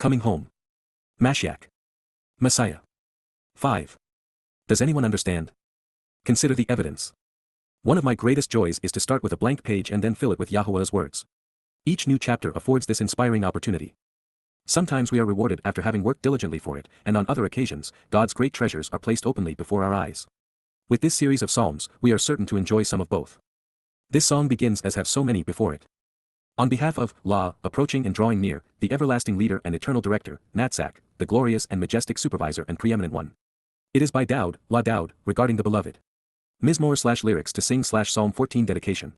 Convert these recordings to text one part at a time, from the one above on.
Coming home. Mashyach. Messiah. 5. Does anyone understand? Consider the evidence. One of my greatest joys is to start with a blank page and then fill it with YAHOWAH's words. Each new chapter affords this inspiring opportunity. Sometimes we are rewarded after having worked diligently for it, and on other occasions, God's great treasures are placed openly before our eyes. With this series of psalms, we are certain to enjoy some of both. This song begins as have so many before it. On behalf of La, approaching and drawing near, the everlasting leader and eternal director, Mashyach, the glorious and majestic supervisor and preeminent one. It is by Daud, La Daud, regarding the beloved. Mizmor/lyrics to sing/Psalm 14 dedication.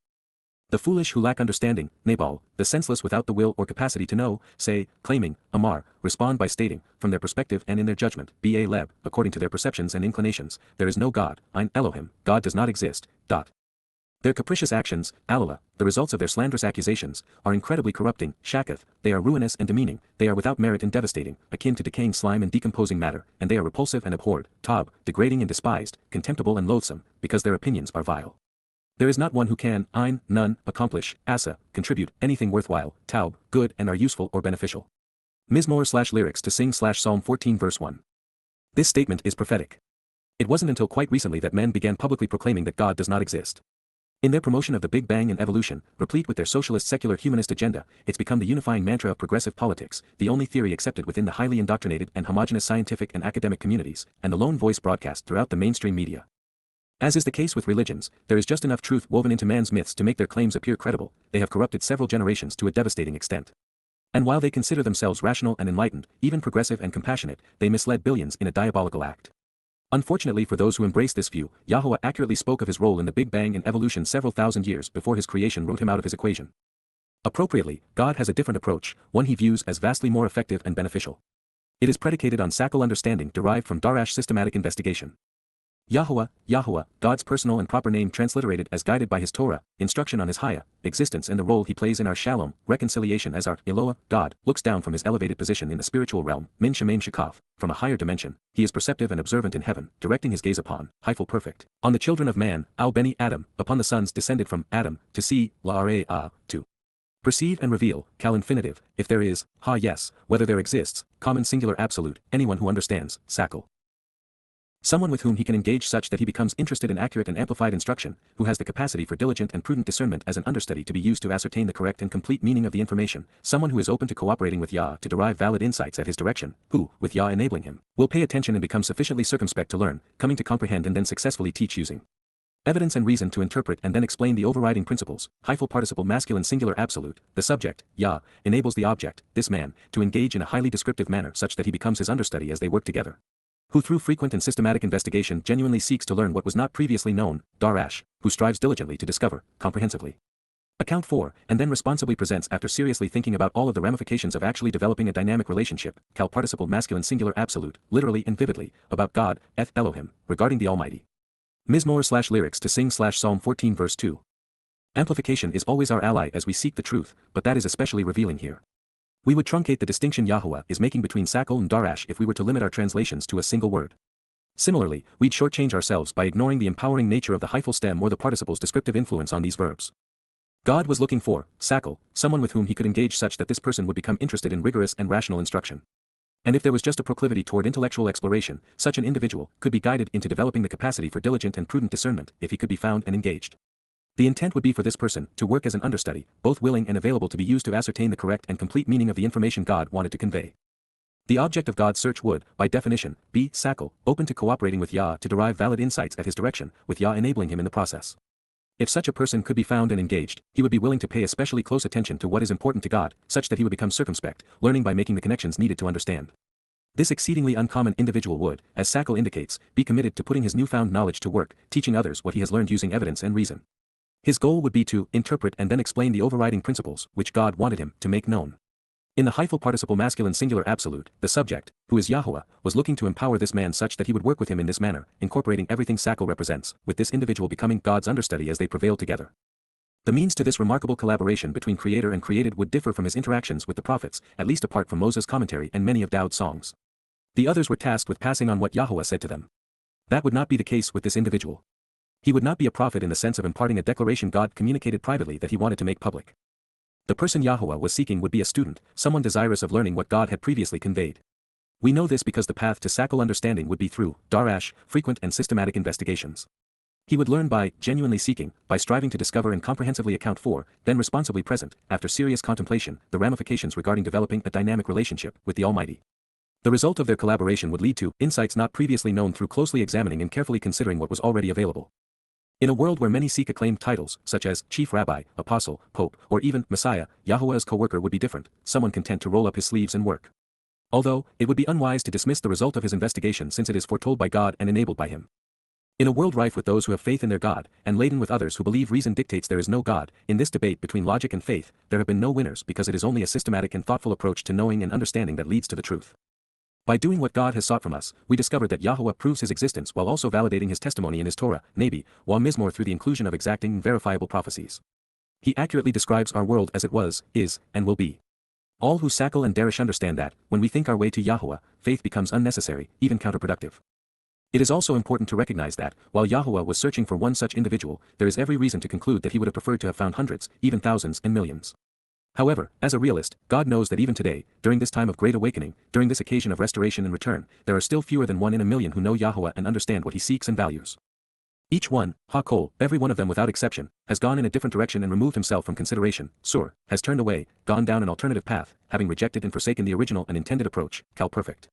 The foolish who lack understanding, Nabal, the senseless without the will or capacity to know, say, claiming, Amar, respond by stating, from their perspective and in their judgment, Ba-leb, according to their perceptions and inclinations, there is no God, Ein Elohim, God does not exist. Their capricious actions, Alala, the results of their slanderous accusations, are incredibly corrupting, Shakath, they are ruinous and demeaning, they are without merit and devastating, akin to decaying slime and decomposing matter, and they are repulsive and abhorred, Tob, degrading and despised, contemptible and loathsome, because their opinions are vile. There is not one who can, Ein, none, accomplish, Asa, contribute, anything worthwhile, Taub, good and are useful or beneficial. Mizmor/lyrics to sing/Psalm 14 verse 1. This statement is prophetic. It wasn't until quite recently that men began publicly proclaiming that God does not exist. In their promotion of the Big Bang and evolution, replete with their socialist secular humanist agenda, it's become the unifying mantra of progressive politics, the only theory accepted within the highly indoctrinated and homogeneous scientific and academic communities, and the lone voice broadcast throughout the mainstream media. As is the case with religions, there is just enough truth woven into man's myths to make their claims appear credible. They have corrupted several generations to a devastating extent. And while they consider themselves rational and enlightened, even progressive and compassionate, they misled billions in a diabolical act. Unfortunately for those who embrace this view, YAHOWAH accurately spoke of his role in the Big Bang and evolution several thousand years before his creation wrote him out of his equation. Appropriately, God has a different approach, one he views as vastly more effective and beneficial. It is predicated on Sakal understanding derived from Darash systematic investigation. YAHOWAH, Yahowah, God's personal and proper name transliterated as guided by his Torah, instruction on his Hayah, existence and the role he plays in our Shalom, reconciliation as our Eloah, God, looks down from his elevated position in the spiritual realm, Min Shemaim Shekaf, from a higher dimension, he is perceptive and observant in heaven, directing his gaze upon, Hyphal perfect, on the children of man, Al Beni Adam, upon the sons descended from Adam, to see, La-Ra-A, to perceive and reveal, Kal infinitive, if there is, Ha yes, whether there exists, common singular absolute, anyone who understands, Sakal. Someone with whom he can engage such that he becomes interested in accurate and amplified instruction, who has the capacity for diligent and prudent discernment as an understudy to be used to ascertain the correct and complete meaning of the information, someone who is open to cooperating with Yah to derive valid insights at his direction, who, with Yah enabling him, will pay attention and become sufficiently circumspect to learn, coming to comprehend and then successfully teach using evidence and reason to interpret and then explain the overriding principles. Hyphal participle masculine singular absolute, the subject, Yah, enables the object, this man, to engage in a highly descriptive manner such that he becomes his understudy as they work together. Who through frequent and systematic investigation genuinely seeks to learn what was not previously known, Darash, who strives diligently to discover, comprehensively account for, and then responsibly presents after seriously thinking about all of the ramifications of actually developing a dynamic relationship, Kal participle masculine singular absolute, literally and vividly, about God, Eth Elohim, regarding the Almighty. Mizmor/lyrics to sing/Psalm 14 verse 2. Amplification is always our ally as we seek the truth, but that is especially revealing here. We would truncate the distinction YAHOWAH is making between Sakal and Darash if we were to limit our translations to a single word. Similarly, we'd shortchange ourselves by ignoring the empowering nature of the hyphal stem or the participle's descriptive influence on these verbs. God was looking for, Sakal, someone with whom he could engage such that this person would become interested in rigorous and rational instruction. And if there was just a proclivity toward intellectual exploration, such an individual could be guided into developing the capacity for diligent and prudent discernment if he could be found and engaged. The intent would be for this person to work as an understudy, both willing and available to be used to ascertain the correct and complete meaning of the information God wanted to convey. The object of God's search would, by definition, be Sakal, open to cooperating with Yah to derive valid insights at his direction, with Yah enabling him in the process. If such a person could be found and engaged, he would be willing to pay especially close attention to what is important to God, such that he would become circumspect, learning by making the connections needed to understand. This exceedingly uncommon individual would, as Sakal indicates, be committed to putting his newfound knowledge to work, teaching others what he has learned using evidence and reason. His goal would be to interpret and then explain the overriding principles which God wanted him to make known. In the hyphal participle masculine singular absolute, the subject, who is YAHOWAH, was looking to empower this man such that he would work with him in this manner, incorporating everything Sakal represents, with this individual becoming God's understudy as they prevail together. The means to this remarkable collaboration between creator and created would differ from his interactions with the prophets, at least apart from Moses' commentary and many of Daud's songs. The others were tasked with passing on what YAHOWAH said to them. That would not be the case with this individual. He would not be a prophet in the sense of imparting a declaration God communicated privately that he wanted to make public. The person Yahowah was seeking would be a student, someone desirous of learning what God had previously conveyed. We know this because the path to sakal understanding would be through darash, frequent and systematic investigations. He would learn by genuinely seeking, by striving to discover and comprehensively account for, then responsibly present, after serious contemplation, the ramifications regarding developing a dynamic relationship with the Almighty. The result of their collaboration would lead to insights not previously known through closely examining and carefully considering what was already available. In a world where many seek acclaimed titles, such as Chief Rabbi, Apostle, Pope, or even Messiah, Yahowah's co-worker would be different, someone content to roll up his sleeves and work. Although, it would be unwise to dismiss the result of his investigation since it is foretold by God and enabled by him. In a world rife with those who have faith in their God, and laden with others who believe reason dictates there is no God, in this debate between logic and faith, there have been no winners because it is only a systematic and thoughtful approach to knowing and understanding that leads to the truth. By doing what God has sought from us, we discovered that Yahowah proves his existence while also validating his testimony in his Torah, YYV2C5, through the inclusion of exacting and verifiable prophecies. He accurately describes our world as it was, is, and will be. All who sakal and darash understand that, when we think our way to Yahowah, faith becomes unnecessary, even counterproductive. It is also important to recognize that, while Yahowah was searching for one such individual, there is every reason to conclude that he would have preferred to have found hundreds, even thousands and millions. However, as a realist, God knows that even today, during this time of great awakening, during this occasion of restoration and return, there are still fewer than 1 in a million who know Yahowah and understand what he seeks and values. Each one, every one of them without exception, has gone in a different direction and removed himself from consideration, has turned away, gone down an alternative path, having rejected and forsaken the original and intended approach, perfect.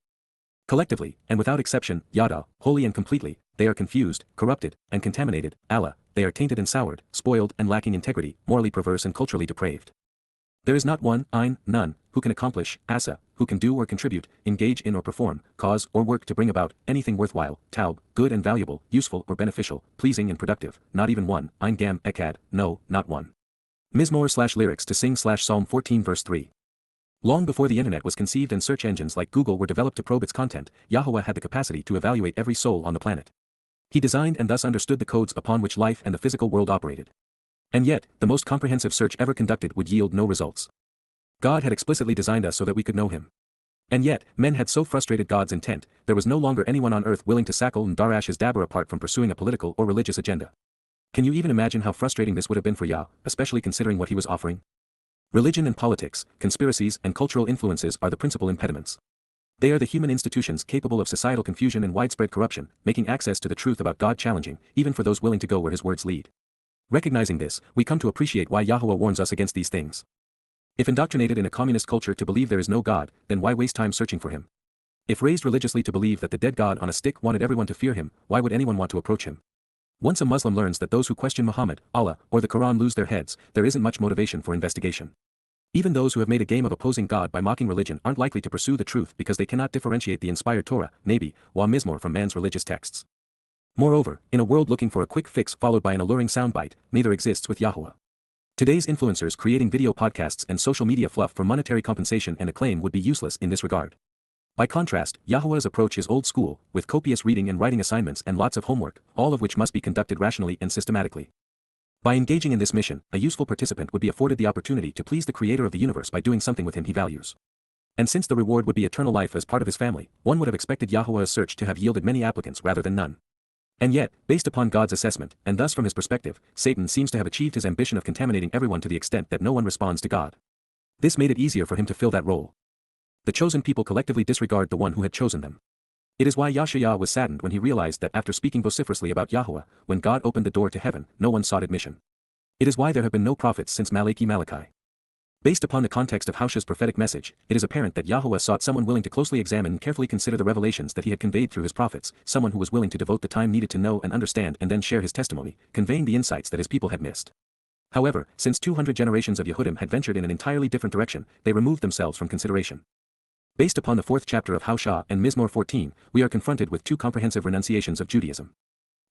Collectively, and without exception, Yada, wholly and completely, they are confused, corrupted, and contaminated, Allah, they are tainted and soured, spoiled and lacking integrity, morally perverse and culturally depraved. There is not one, none, who can accomplish, who can do or contribute, engage in or perform, cause or work to bring about, anything worthwhile, taub, good and valuable, useful or beneficial, pleasing and productive, not even one, gam, ekad, no, not one. Mizmor/lyrics to sing/Psalm 14 verse 3. Long before the internet was conceived and search engines like Google were developed to probe its content, Yahowah had the capacity to evaluate every soul on the planet. He designed and thus understood the codes upon which life and the physical world operated. And yet, the most comprehensive search ever conducted would yield no results. God had explicitly designed us so that we could know him. And yet, men had so frustrated God's intent, there was no longer anyone on earth willing to sakal and darash his dabur apart from pursuing a political or religious agenda. Can you even imagine how frustrating this would have been for Yah, especially considering what he was offering? Religion and politics, conspiracies and cultural influences are the principal impediments. They are the human institutions capable of societal confusion and widespread corruption, making access to the truth about God challenging, even for those willing to go where his words lead. Recognizing this, we come to appreciate why Yahowah warns us against these things. If indoctrinated in a communist culture to believe there is no God, then why waste time searching for him? If raised religiously to believe that the dead God on a stick wanted everyone to fear him, why would anyone want to approach him? Once a Muslim learns that those who question Muhammad, Allah, or the Quran lose their heads, there isn't much motivation for investigation. Even those who have made a game of opposing God by mocking religion aren't likely to pursue the truth because they cannot differentiate the inspired Torah, YYV2C5, from man's religious texts. Moreover, in a world looking for a quick fix followed by an alluring soundbite, neither exists with Yahowah. Today's influencers creating video podcasts and social media fluff for monetary compensation and acclaim would be useless in this regard. By contrast, Yahowah's approach is old school, with copious reading and writing assignments and lots of homework, all of which must be conducted rationally and systematically. By engaging in this mission, a useful participant would be afforded the opportunity to please the creator of the universe by doing something with him he values. And since the reward would be eternal life as part of his family, one would have expected Yahowah's search to have yielded many applicants rather than none. And yet, based upon God's assessment, and thus from his perspective, Satan seems to have achieved his ambition of contaminating everyone to the extent that no one responds to God. This made it easier for him to fill that role. The chosen people collectively disregard the one who had chosen them. It is why Yahshua was saddened when he realized that after speaking vociferously about Yahowah, when God opened the door to heaven, no one sought admission. It is why there have been no prophets since Malachi. Based upon the context of Hoshea's prophetic message, it is apparent that Yahowah sought someone willing to closely examine and carefully consider the revelations that he had conveyed through his prophets, someone who was willing to devote the time needed to know and understand and then share his testimony, conveying the insights that his people had missed. However, since 200 generations of Yehudim had ventured in an entirely different direction, they removed themselves from consideration. Based upon the 4th chapter of Hoshea and Mizmor 14, we are confronted with two comprehensive renunciations of Judaism.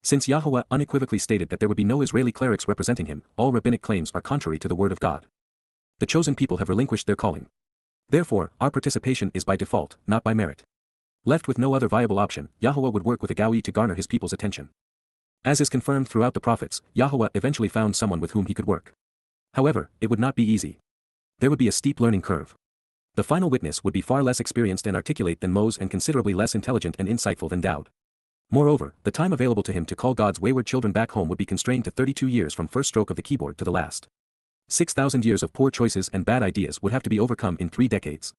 Since Yahowah unequivocally stated that there would be no Israeli clerics representing him, all rabbinic claims are contrary to the word of God. The chosen people have relinquished their calling. Therefore, our participation is by default, not by merit. Left with no other viable option, Yahowah would work with a Gawi to garner his people's attention. As is confirmed throughout the prophets, Yahowah eventually found someone with whom he could work. However, it would not be easy. There would be a steep learning curve. The final witness would be far less experienced and articulate than Moses and considerably less intelligent and insightful than Daud. Moreover, the time available to him to call God's wayward children back home would be constrained to 32 years from first stroke of the keyboard to the last. 6,000 years of poor choices and bad ideas would have to be overcome in 3 decades.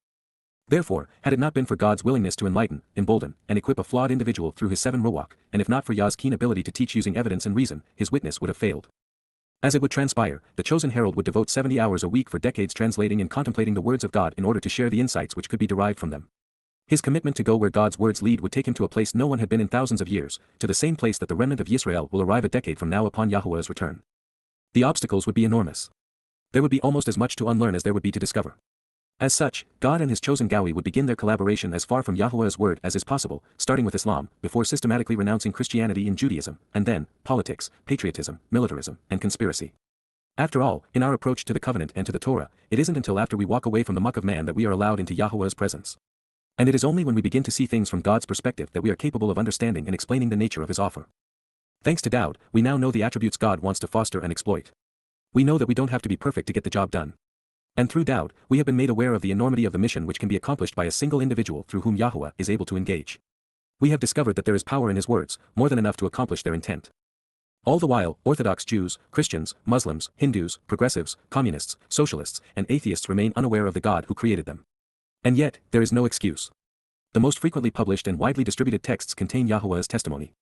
Therefore, had it not been for God's willingness to enlighten, embolden, and equip a flawed individual through his 7 ruach, and if not for Yah's keen ability to teach using evidence and reason, his witness would have failed. As it would transpire, the chosen herald would devote 70 hours a week for decades translating and contemplating the words of God in order to share the insights which could be derived from them. His commitment to go where God's words lead would take him to a place no one had been in thousands of years, to the same place that the remnant of Yisrael will arrive a decade from now upon Yahuwah's return. The obstacles would be enormous. There would be almost as much to unlearn as there would be to discover. As such, God and his chosen Gawi would begin their collaboration as far from Yahuwah's word as is possible, starting with Islam, before systematically renouncing Christianity and Judaism, and then, politics, patriotism, militarism, and conspiracy. After all, in our approach to the covenant and to the Torah, it isn't until after we walk away from the muck of man that we are allowed into Yahuwah's presence. And it is only when we begin to see things from God's perspective that we are capable of understanding and explaining the nature of his offer. Thanks to doubt, we now know the attributes God wants to foster and exploit. We know that we don't have to be perfect to get the job done. And through doubt, we have been made aware of the enormity of the mission which can be accomplished by a single individual through whom Yahuwah is able to engage. We have discovered that there is power in his words, more than enough to accomplish their intent. All the while, Orthodox Jews, Christians, Muslims, Hindus, progressives, communists, socialists, and atheists remain unaware of the God who created them. And yet, there is no excuse. The most frequently published and widely distributed texts contain Yahuwah's testimony.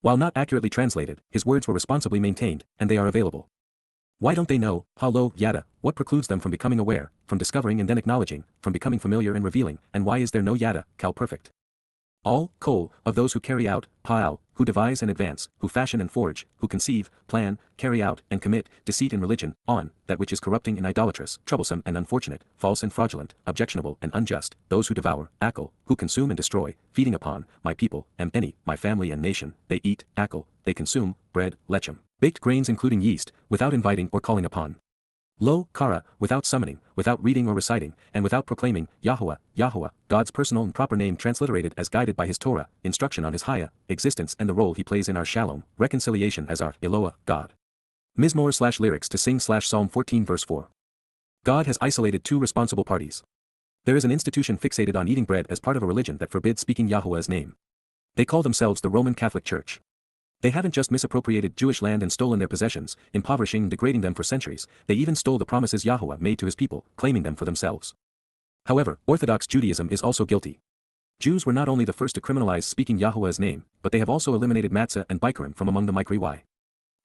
While not accurately translated, his words were responsibly maintained, and they are available. Why don't they know, Halo, Yada, what precludes them from becoming aware, from discovering and then acknowledging, from becoming familiar and revealing, and why is there no Yada, Kal perfect? All, Kol, of those who carry out, Pa'al, who devise and advance, who fashion and forge, who conceive, plan, carry out, and commit, deceit in religion, on, that which is corrupting and idolatrous, troublesome and unfortunate, false and fraudulent, objectionable and unjust, those who devour, Akal, who consume and destroy, feeding upon, my people, any, my family and nation, they eat, Akal, they consume, bread, lechem, baked grains including yeast, without inviting or calling upon. Lo, Kara, without summoning, without reading or reciting, and without proclaiming, Yahowah, Yahowah, God's personal and proper name transliterated as guided by his Torah, instruction on his Haya, existence and the role he plays in our Shalom, reconciliation as our Eloah, God. Mizmor/lyrics to sing Psalm 14 verse 4. God has isolated 2 responsible parties. There is an institution fixated on eating bread as part of a religion that forbids speaking Yahuwah's name. They call themselves the Roman Catholic Church. They haven't just misappropriated Jewish land and stolen their possessions, impoverishing and degrading them for centuries, they even stole the promises Yahuwah made to his people, claiming them for themselves. However, Orthodox Judaism is also guilty. Jews were not only the first to criminalize speaking Yahuwah's name, but they have also eliminated matzah and bikurim from among the Mikri Y.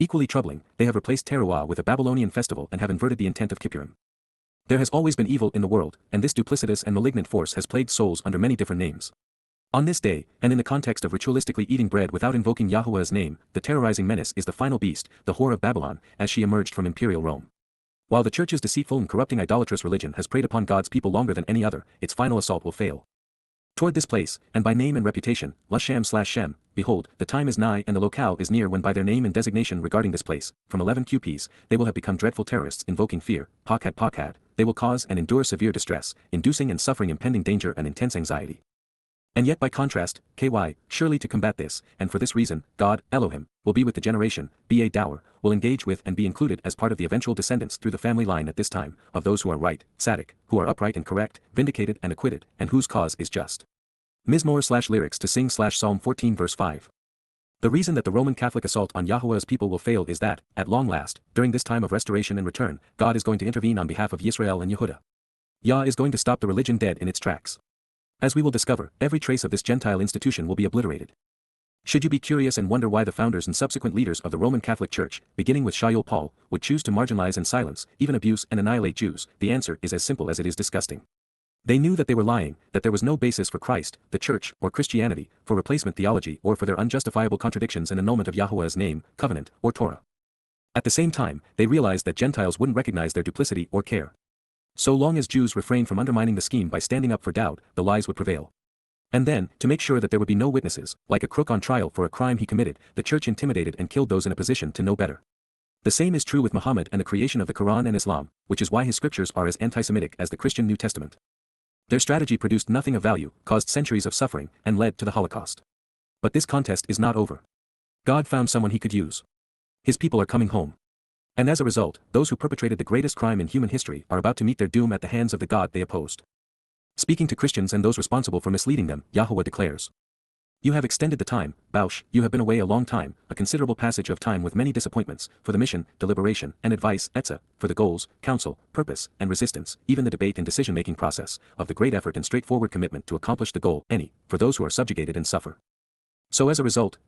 Equally troubling, they have replaced Teruah with a Babylonian festival and have inverted the intent of Kippurim. There has always been evil in the world, and this duplicitous and malignant force has plagued souls under many different names. On this day, and in the context of ritualistically eating bread without invoking Yahuwah's name, the terrorizing menace is the final beast, the whore of Babylon, as she emerged from imperial Rome. While the church's deceitful and corrupting idolatrous religion has preyed upon God's people longer than any other, its final assault will fail. Toward this place, and by name and reputation, Lashem/Shem, behold, the time is nigh and the locale is near when by their name and designation regarding this place, from 11 QPs, they will have become dreadful terrorists invoking fear, Pakad, they will cause and endure severe distress, inducing and suffering impending danger and intense anxiety. And yet by contrast, KY, surely to combat this, and for this reason, God, Elohim, will be with the generation, Ba Dower, will engage with and be included as part of the eventual descendants through the family line at this time, of those who are right, Tzaddik, who are upright and correct, vindicated and acquitted, and whose cause is just. Mizmor/lyrics to sing Psalm 14 verse 5. The reason that the Roman Catholic assault on Yahuwah's people will fail is that, at long last, during this time of restoration and return, God is going to intervene on behalf of Yisrael and Yehudah. Yah is going to stop the religion dead in its tracks. As we will discover, every trace of this Gentile institution will be obliterated. Should you be curious and wonder why the founders and subsequent leaders of the Roman Catholic Church, beginning with Shaul Paul, would choose to marginalize and silence, even abuse and annihilate Jews, the answer is as simple as it is disgusting. They knew that they were lying, that there was no basis for Christ, the Church, or Christianity, for replacement theology or for their unjustifiable contradictions and annulment of Yahuwah's name, covenant, or Torah. At the same time, they realized that Gentiles wouldn't recognize their duplicity or care. So long as Jews refrained from undermining the scheme by standing up for doubt, the lies would prevail. And then, to make sure that there would be no witnesses, like a crook on trial for a crime he committed, the church intimidated and killed those in a position to know better. The same is true with Muhammad and the creation of the Quran and Islam, which is why his scriptures are as anti-Semitic as the Christian New Testament. Their strategy produced nothing of value, caused centuries of suffering, and led to the Holocaust. But this contest is not over. God found someone he could use. His people are coming home. And as a result, those who perpetrated the greatest crime in human history are about to meet their doom at the hands of the God they opposed. Speaking to Christians and those responsible for misleading them, Yahuwah declares, You have extended the time, Bausch, you have been away a long time, a considerable passage of time with many disappointments, for the mission, deliberation, and advice, etc., for the goals, counsel, purpose, and resistance, even the debate and decision-making process, of the great effort and straightforward commitment to accomplish the goal, any, for those who are subjugated and suffer. So as a result,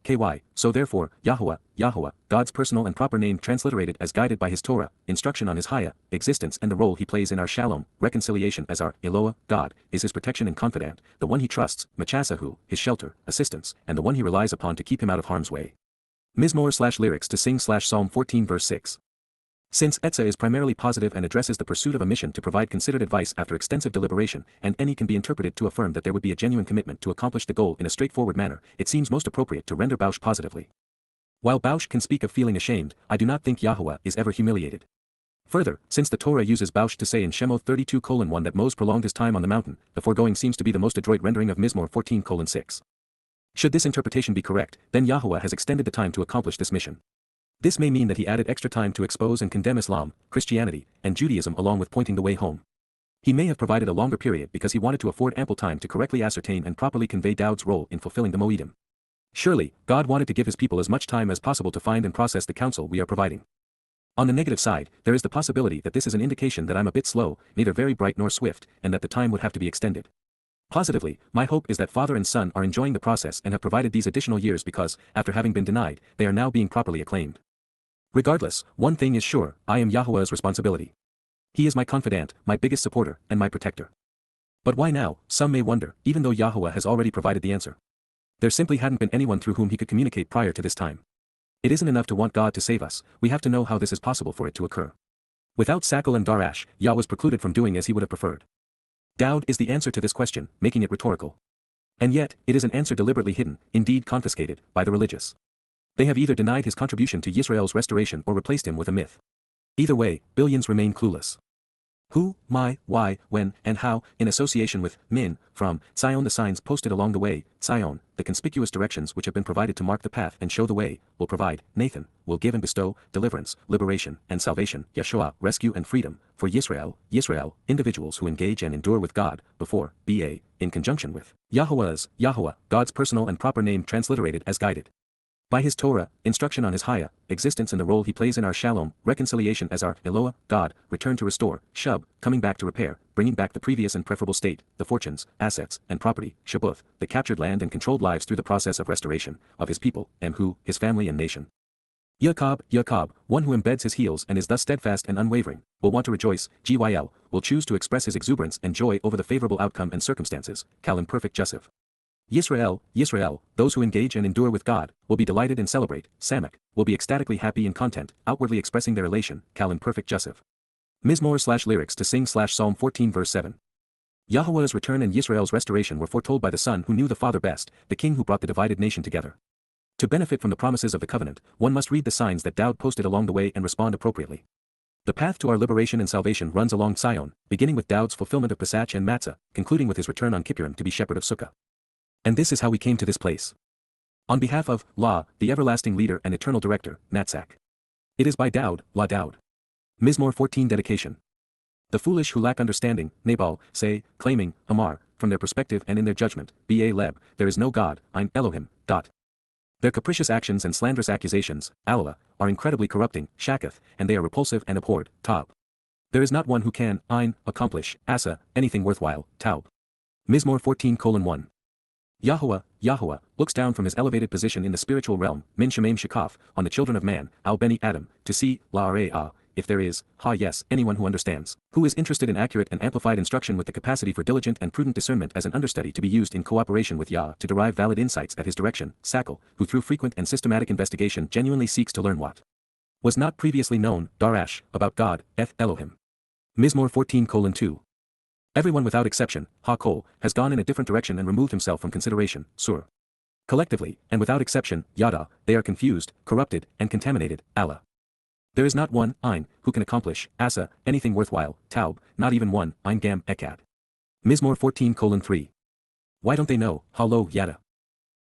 so therefore, YAHOWAH, God's personal and proper name transliterated as guided by his Torah, instruction on his YAHOWAH, existence and the role he plays in our Shalom, reconciliation as our Eloah, God, is his protection and confidant, the one he trusts, Machasahu, his shelter, assistance, and the one he relies upon to keep him out of harm's way. Mizmor/lyrics to sing/Psalm 14 verse 6. Since Etza is primarily positive and addresses the pursuit of a mission to provide considered advice after extensive deliberation, and any can be interpreted to affirm that there would be a genuine commitment to accomplish the goal in a straightforward manner, it seems most appropriate to render Bausch positively. While Bausch can speak of feeling ashamed, I do not think YAHOWAH is ever humiliated. Further, since the Torah uses Bausch to say in Shemoth 32:1 that Moses prolonged his time on the mountain, the foregoing seems to be the most adroit rendering of Mizmor 14:6. Should this interpretation be correct, then YAHOWAH has extended the time to accomplish this mission. This may mean that he added extra time to expose and condemn Islam, Christianity, and Judaism along with pointing the way home. He may have provided a longer period because he wanted to afford ample time to correctly ascertain and properly convey Daud's role in fulfilling the Moedim. Surely, God wanted to give his people as much time as possible to find and process the counsel we are providing. On the negative side, there is the possibility that this is an indication that I'm a bit slow, neither very bright nor swift, and that the time would have to be extended. Positively, my hope is that father and son are enjoying the process and have provided these additional years because, after having been denied, they are now being properly acclaimed. Regardless, one thing is sure, I am YAHOWAH's responsibility. He is my confidant, my biggest supporter, and my protector. But why now, some may wonder, even though YAHOWAH has already provided the answer. There simply hadn't been anyone through whom he could communicate prior to this time. It isn't enough to want God to save us, we have to know how this is possible for it to occur. Without Sakel and Darash, Yah was precluded from doing as he would have preferred. Daud is the answer to this question, making it rhetorical. And yet, it is an answer deliberately hidden, indeed confiscated, by the religious. They have either denied his contribution to Yisrael's restoration or replaced him with a myth. Either way, billions remain clueless. Who, why, when, and how, in association with min, from Zion, the signs posted along the way, Zion, the conspicuous directions which have been provided to mark the path and show the way, will provide, Nathan, will give and bestow, deliverance, liberation, and salvation, Yeshua, rescue and freedom, for Yisrael, individuals who engage and endure with God, before, in conjunction with, YAHOWAH, God's personal and proper name transliterated as guided. By his Torah, instruction on his YAHOWAH, existence and the role he plays in our Shalom, reconciliation as our Eloah, God, return to restore, Shub, coming back to repair, bringing back the previous and preferable state, the fortunes, assets, and property, Shabuth, the captured land and controlled lives through the process of restoration, of his people, Emhu, his family and nation. Yaakov, one who embeds his heels and is thus steadfast and unwavering, will want to rejoice, Gyl, will choose to express his exuberance and joy over the favorable outcome and circumstances, Kal imperfect Joseph. Yisrael, those who engage and endure with God, will be delighted and celebrate, Samak, will be ecstatically happy in content, outwardly expressing their elation, Kal imperfect Joseph. Mizmor/lyrics to sing/Psalm 14 verse 7. YAHOWAH's return and Yisrael's restoration were foretold by the Son who knew the Father best, the King who brought the divided nation together. To benefit from the promises of the covenant, one must read the signs that Daud posted along the way and respond appropriately. The path to our liberation and salvation runs along Zion, beginning with Daud's fulfillment of Pesach and Matzah, concluding with his return on Kippurim to be shepherd of Sukkah. And this is how we came to this place. On behalf of, La, the everlasting leader and eternal director, Natzak. It is by Daud, La Daud. Mizmor 14 dedication. The foolish who lack understanding, Nabal, say, claiming, Amar, from their perspective and in their judgment, Ba Leb, there is no God, Ein Elohim, dot. Their capricious actions and slanderous accusations, Allah, are incredibly corrupting, Shakath, and they are repulsive and abhorred, Taub. There is not one who can, Ein, accomplish, Asa, anything worthwhile, Taub. Mizmor 14:1. YAHOWAH, looks down from his elevated position in the spiritual realm, Min Shemaim Shekaf, on the children of man, Al Beni Adam, to see, La if there is, anyone who understands, who is interested in accurate and amplified instruction with the capacity for diligent and prudent discernment as an understudy to be used in cooperation with Yah to derive valid insights at his direction, Sakel, who through frequent and systematic investigation genuinely seeks to learn what was not previously known, Darash, about God, Eth Elohim. Mizmor 14:2. Everyone without exception, Ha-Kol, has gone in a different direction and removed himself from consideration, Sur. Collectively, and without exception, Yada, they are confused, corrupted, and contaminated, Allah. There is not one, Ein, who can accomplish, Asa, anything worthwhile, Taub, not even one, Ein Gam Ekad. Mizmor 14:3. Why don't they know, Ha-Lo Yada?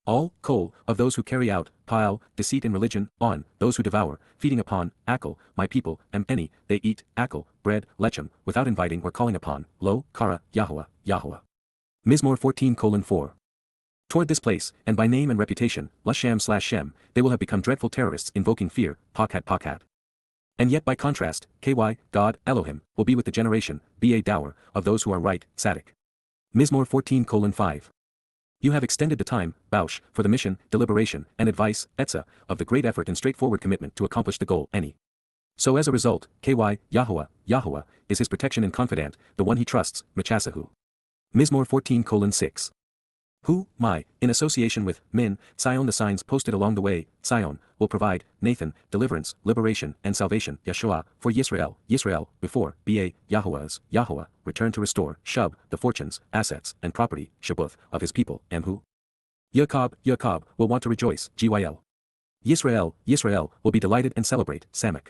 All, Kol, of those who carry out, Pile, deceit in religion, on, those who devour, feeding upon, Akal, my people, any, they eat, Akal, bread, lechem, without inviting or calling upon, Lo, Kara, YAHOWAH. Mizmor 14:4. Toward this place, and by name and reputation, Lushem/Shem, they will have become dreadful terrorists invoking fear, Pakhat. And yet by contrast, KY, God, Elohim, will be with the generation, BA dower, of those who are right, Tzaddik. Mizmor 14:5. You have extended the time, Bausch, for the mission, deliberation, and advice, Etza, of the great effort and straightforward commitment to accomplish the goal, Any. So as a result, KY, YAHOWAH, is his protection and confidant, the one he trusts, Machasahu. Mizmor 14:6. Who, in association with, Min, Tzion the signs posted along the way, Tzion, will provide, Nathan, deliverance, liberation, and salvation, Yeshua, for Yisrael, before, BA, YAHOWAH, return to restore, Shub, the fortunes, assets, and property, Shabuth, of his people, Amhu. Yaakov, will want to rejoice, GYL. Yisrael, will be delighted and celebrate, Samak.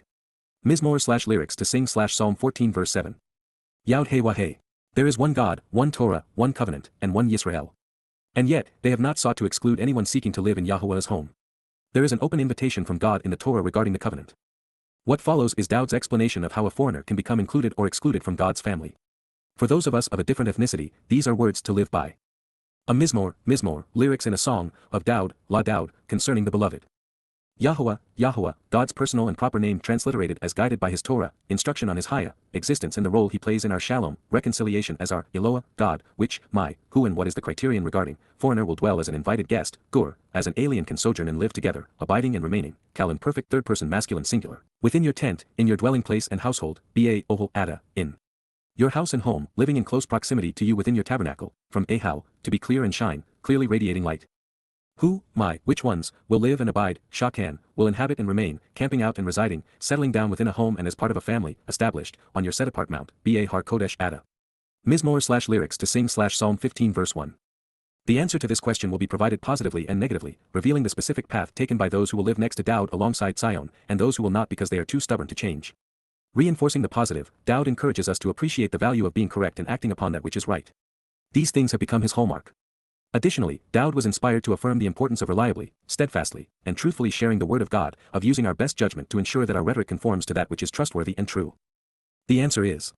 Mizmor/lyrics to sing /Psalm 14 verse 7. Yod He Wah. There is one God, one Torah, one covenant, and one Yisrael. And yet, they have not sought to exclude anyone seeking to live in Yahuwah's home. There is an open invitation from God in the Torah regarding the covenant. What follows is Daud's explanation of how a foreigner can become included or excluded from God's family. For those of us of a different ethnicity, these are words to live by. A mizmor, lyrics in a song, of Daud, La Daud, concerning the beloved. Yahuwah, God's personal and proper name transliterated as guided by his Torah, instruction on his Haya, existence and the role he plays in our Shalom, reconciliation as our Eloah, God, which, who and what is the criterion regarding, foreigner will dwell as an invited guest, Gur, as an alien can sojourn and live together, abiding and remaining, Kal in perfect third person masculine singular, within your tent, in your dwelling place and household, Ba Ohol Ada, in your house and home, living in close proximity to you within your tabernacle, from Ahau, to be clear and shine, clearly radiating light. Who, which ones, will live and abide, Shakan, will inhabit and remain, camping out and residing, settling down within a home and as part of a family, established, on your set-apart mount, Ba Har Kodesh Ada. Mizmor/lyrics to sing /Psalm 15 verse 1. The answer to this question will be provided positively and negatively, revealing the specific path taken by those who will live next to Daud alongside Tzion, and those who will not because they are too stubborn to change. Reinforcing the positive, Daud encourages us to appreciate the value of being correct and acting upon that which is right. These things have become his hallmark. Additionally, Daud was inspired to affirm the importance of reliably, steadfastly, and truthfully sharing the word of God, of using our best judgment to ensure that our rhetoric conforms to that which is trustworthy and true. The answer is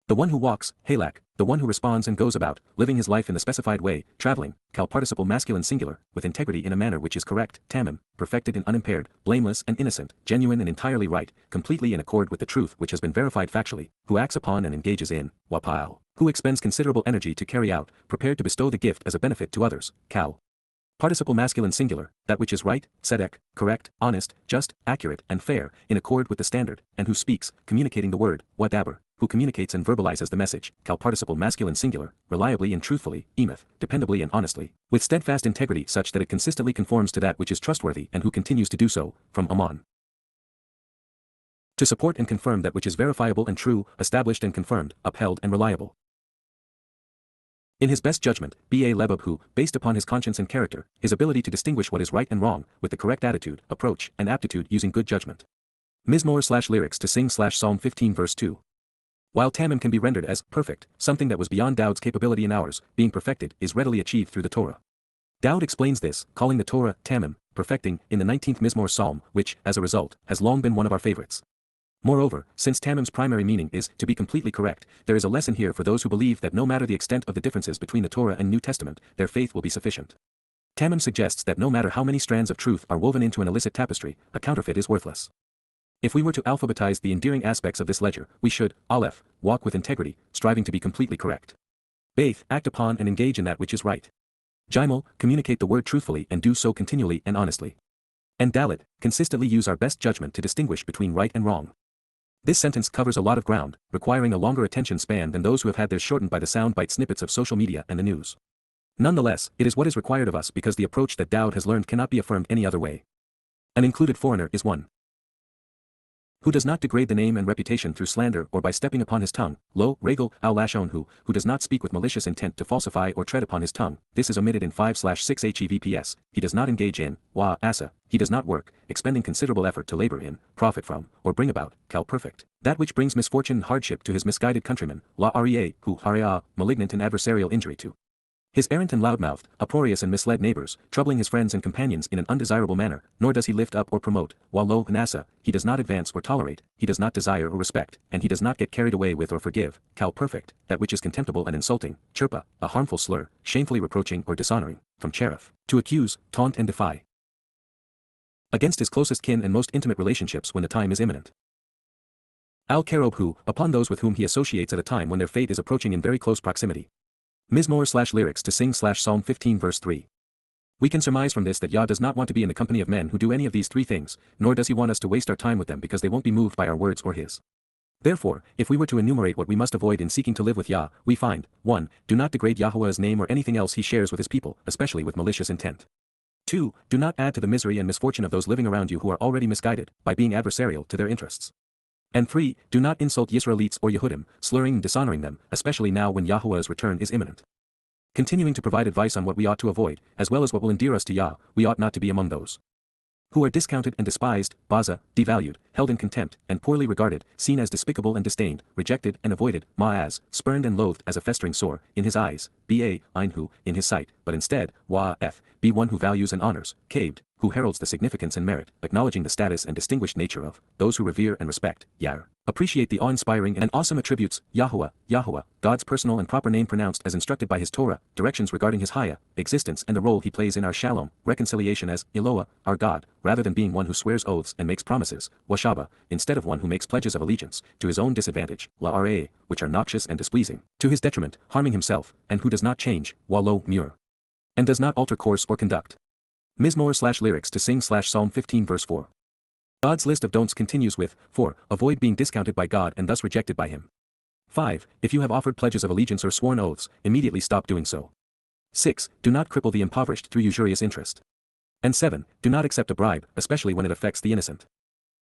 the one who walks, Halak, the one who responds and goes about, living his life in the specified way, traveling, Kal participle masculine singular, with integrity in a manner which is correct, Tamim, perfected and unimpaired, blameless and innocent, genuine and entirely right, completely in accord with the truth which has been verified factually, who acts upon and engages in, Wapal, who expends considerable energy to carry out, prepared to bestow the gift as a benefit to others, Kal. Participle masculine singular, that which is right, tzedek, correct, honest, just, accurate, and fair, in accord with the standard, and who speaks, communicating the word, wadaber, who communicates and verbalizes the message, Kal participle masculine singular, reliably and truthfully, emeth, dependably and honestly, with steadfast integrity such that it consistently conforms to that which is trustworthy and who continues to do so, from Ammon. To support and confirm that which is verifiable and true, established and confirmed, upheld and reliable. In his best judgment, B.A. Lebab who, based upon his conscience and character, his ability to distinguish what is right and wrong, with the correct attitude, approach, and aptitude using good judgment. Mizmor/lyrics to sing /Psalm 15 verse 2. While Tamim can be rendered as perfect, something that was beyond Daud's capability and ours, being perfected, is readily achieved through the Torah. Daud explains this, calling the Torah, Tamim, perfecting, in the 19th Mizmor Psalm, which, as a result, has long been one of our favorites. Moreover, since Tamim's primary meaning is to be completely correct, there is a lesson here for those who believe that no matter the extent of the differences between the Torah and New Testament, their faith will be sufficient. Tamim suggests that no matter how many strands of truth are woven into an illicit tapestry, a counterfeit is worthless. If we were to alphabetize the endearing aspects of this ledger, we should, Aleph, walk with integrity, striving to be completely correct. Beth, act upon and engage in that which is right. Gimel, communicate the word truthfully and do so continually and honestly. And Dalet, consistently use our best judgment to distinguish between right and wrong. This sentence covers a lot of ground, requiring a longer attention span than those who have had theirs shortened by the soundbite snippets of social media and the news. Nonetheless, it is what is required of us because the approach that Daud has learned cannot be affirmed any other way. An included foreigner is one who does not degrade the name and reputation through slander or by stepping upon his tongue, lo, regel, al lashon who does not speak with malicious intent to falsify or tread upon his tongue. This is omitted in 5/6 HEVPS. He does not engage in, asa, he does not work, expending considerable effort to labor in, profit from, or bring about, Kal perfect, that which brings misfortune and hardship to his misguided countrymen, la rea, who harea, malignant and adversarial injury to. His errant and loudmouthed, uproarious and misled neighbors, troubling his friends and companions in an undesirable manner, nor does he lift up or promote, while lo and asa, he does not advance or tolerate, he does not desire or respect, and he does not get carried away with or forgive, cal perfect, that which is contemptible and insulting, chirpa, a harmful slur, shamefully reproaching or dishonoring, from cherif, to accuse, taunt and defy. Against his closest kin and most intimate relationships when the time is imminent. Al-Karob who, upon those with whom he associates at a time when their fate is approaching in very close proximity. Mizmor/lyrics to sing/Psalm 15 verse 3. We can surmise from this that Yah does not want to be in the company of men who do any of these three things, nor does he want us to waste our time with them because they won't be moved by our words or his. Therefore, if we were to enumerate what we must avoid in seeking to live with Yah, we find, 1. Do not degrade Yahowah's name or anything else he shares with his people, especially with malicious intent. 2. Do not add to the misery and misfortune of those living around you who are already misguided, by being adversarial to their interests. And 3. Do not insult Yisraelites or Yehudim, slurring and dishonoring them, especially now when Yahowah's return is imminent. Continuing to provide advice on what we ought to avoid, as well as what will endear us to Yah, we ought not to be among those who are discounted and despised, baza, devalued, held in contempt, and poorly regarded, seen as despicable and disdained, rejected and avoided, ma'az, spurned and loathed as a festering sore, in his eyes, ba, einhu, in his sight, but instead, wa'af, be one who values and honors, caved, who heralds the significance and merit, acknowledging the status and distinguished nature of those who revere and respect, appreciate the awe-inspiring and awesome attributes, Yahowah, Yahowah, God's personal and proper name pronounced as instructed by his Torah, directions regarding his Hayah, existence and the role he plays in our Shalom, reconciliation as Eloah, our God, rather than being one who swears oaths and makes promises, Washaba, instead of one who makes pledges of allegiance, to his own disadvantage, La'ara, which are noxious and displeasing, to his detriment, harming himself, and who does not change, Walo, Mur, and does not alter course or conduct. Mizmor/lyrics to sing/Psalm 15 verse 4. God's list of don'ts continues with, 4. Avoid being discounted by God and thus rejected by him. 5. If you have offered pledges of allegiance or sworn oaths, immediately stop doing so. 6. Do not cripple the impoverished through usurious interest. And 7. Do not accept a bribe, especially when it affects the innocent.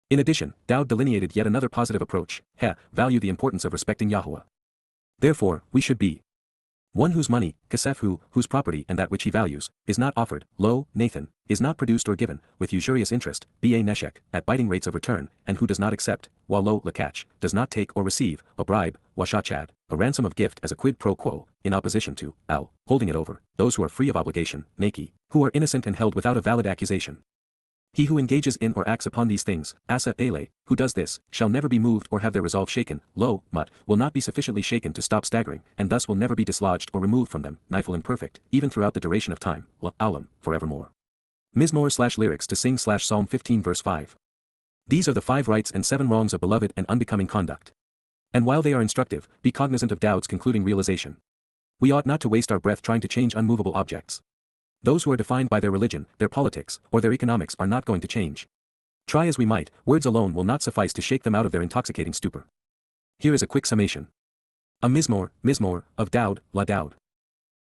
In addition, Dowd delineated yet another positive approach, value the importance of respecting Yahowah. Therefore, we should be one whose money, kasef whose property and that which he values, is not offered, lo, Nathan, is not produced or given, with usurious interest, ba neshek, at biting rates of return, and who does not accept, while lo lakach, does not take or receive, a bribe, washachad, a ransom of gift as a quid pro quo, in opposition to, al, holding it over, those who are free of obligation, naki, who are innocent and held without a valid accusation. He who engages in or acts upon these things, asa ele, who does this, shall never be moved or have their resolve shaken, lo, mut, will not be sufficiently shaken to stop staggering, and thus will never be dislodged or removed from them, nifle imperfect, even throughout the duration of time, alam, forevermore. Mizmor/lyrics to sing/Psalm 15 verse 5. These are the 5 rights and 7 wrongs of beloved and unbecoming conduct. And while they are instructive, be cognizant of Dowd's concluding realization. We ought not to waste our breath trying to change unmovable objects. Those who are defined by their religion, their politics, or their economics are not going to change. Try as we might, words alone will not suffice to shake them out of their intoxicating stupor. Here is a quick summation. A mizmor, of Dowd, la Dowd.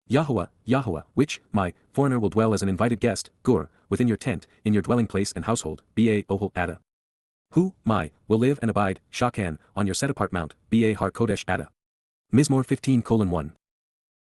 Yahowah, Yahowah, which, my, foreigner will dwell as an invited guest, gur, within your tent, in your dwelling place and household, ba ohel ada. Who, my, will live and abide, shakan, on your set-apart mount, ba har kodesh ada. Mizmor 15:1.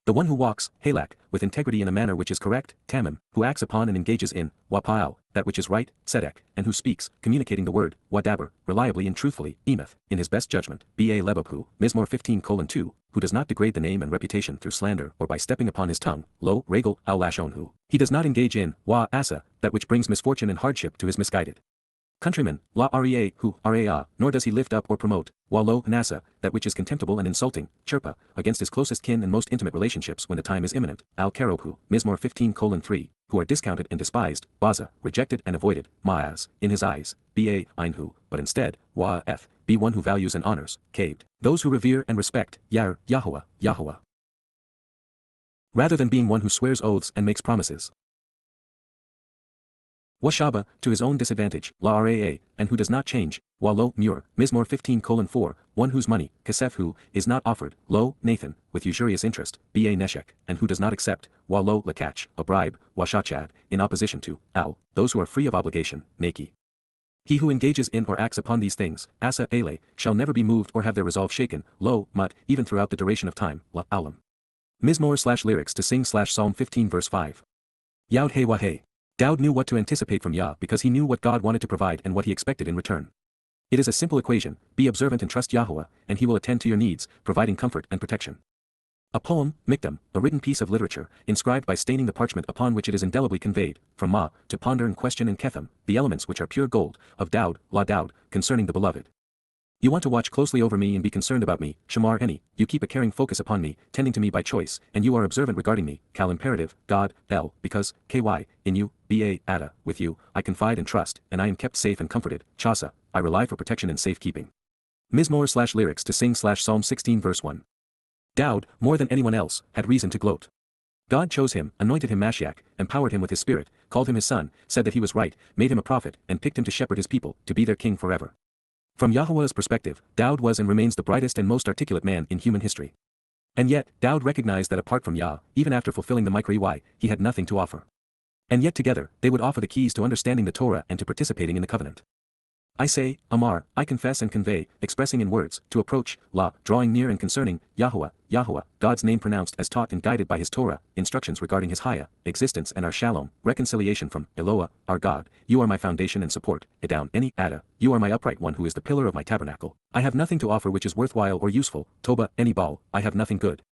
The one who walks, halak, with integrity in a manner which is correct, tamim, who acts upon and engages in, wapa'al, that which is right, tzedek, and who speaks, communicating the word, wadaber, reliably and truthfully, emeth, in his best judgment, ba lebabhu, Mizmor 15:2, who does not degrade the name and reputation through slander or by stepping upon his tongue, lo, regal, al lashonhu, he does not engage in, wa asa, that which brings misfortune and hardship to his misguided countrymen, la rea, who, raa, nor does he lift up or promote, wa lo nasa, that which is contemptible and insulting, chirpa, against his closest kin and most intimate relationships when the time is imminent, al-karohu, Mizmor 15:3, who are discounted and despised, baza, rejected and avoided, ma'az, in his eyes, ba, einhu, but instead, wa'af, be one who values and honors, caved, those who revere and respect, Yahowah, Yahowah. Rather than being one who swears oaths and makes promises. Washaba, to his own disadvantage, la'raa, and who does not change, wa lo, Mur, Mizmor 15:4, one whose money, kasef is not offered, lo, Nathan, with usurious interest, ba neshek, and who does not accept, wa lo lakach, a bribe, washachad, in opposition to, al, those who are free of obligation, naki. He who engages in or acts upon these things, asa ele, shall never be moved or have their resolve shaken, lo, mut, even throughout the duration of time, la alam. Mizmor/lyrics to sing/Psalm 15 verse 5. Yada Yahowah. Dowd knew what to anticipate from Yah because he knew what God wanted to provide and what he expected in return. It is a simple equation, be observant and trust Yahowah, and he will attend to your needs, providing comfort and protection. A poem, mikdam, a written piece of literature, inscribed by staining the parchment upon which it is indelibly conveyed, from ma, to ponder and question and kethem, the elements which are pure gold, of Daud, la Daud, concerning the beloved. You want to watch closely over me and be concerned about me, Shamar Eni, you keep a caring focus upon me, tending to me by choice, and you are observant regarding me, Kal imperative, God, El, because, Ky, in you, Ba, Ada, with you, I confide and trust, and I am kept safe and comforted, Chasa, I rely for protection and safekeeping. Mizmor/lyrics to sing/Psalm 16 verse 1. Daud, more than anyone else, had reason to gloat. God chose him, anointed him Mashyach, empowered him with his spirit, called him his son, said that he was right, made him a prophet, and picked him to shepherd his people, to be their king forever. From Yahowah's perspective, Daud was and remains the brightest and most articulate man in human history. And yet, Daud recognized that apart from Yah, even after fulfilling the YYV, he had nothing to offer. And yet together, they would offer the keys to understanding the Torah and to participating in the covenant. I say, Amar, I confess and convey, expressing in words, to approach, La, drawing near and concerning, Yahowah, Yahowah, God's name pronounced as taught and guided by his Torah, instructions regarding his Haya, existence and our Shalom, reconciliation from, Eloah, our God, you are my foundation and support, Edown, Eni, Ada, you are my upright one who is the pillar of my tabernacle, I have nothing to offer which is worthwhile or useful, Toba, Eni Baal, I have nothing good,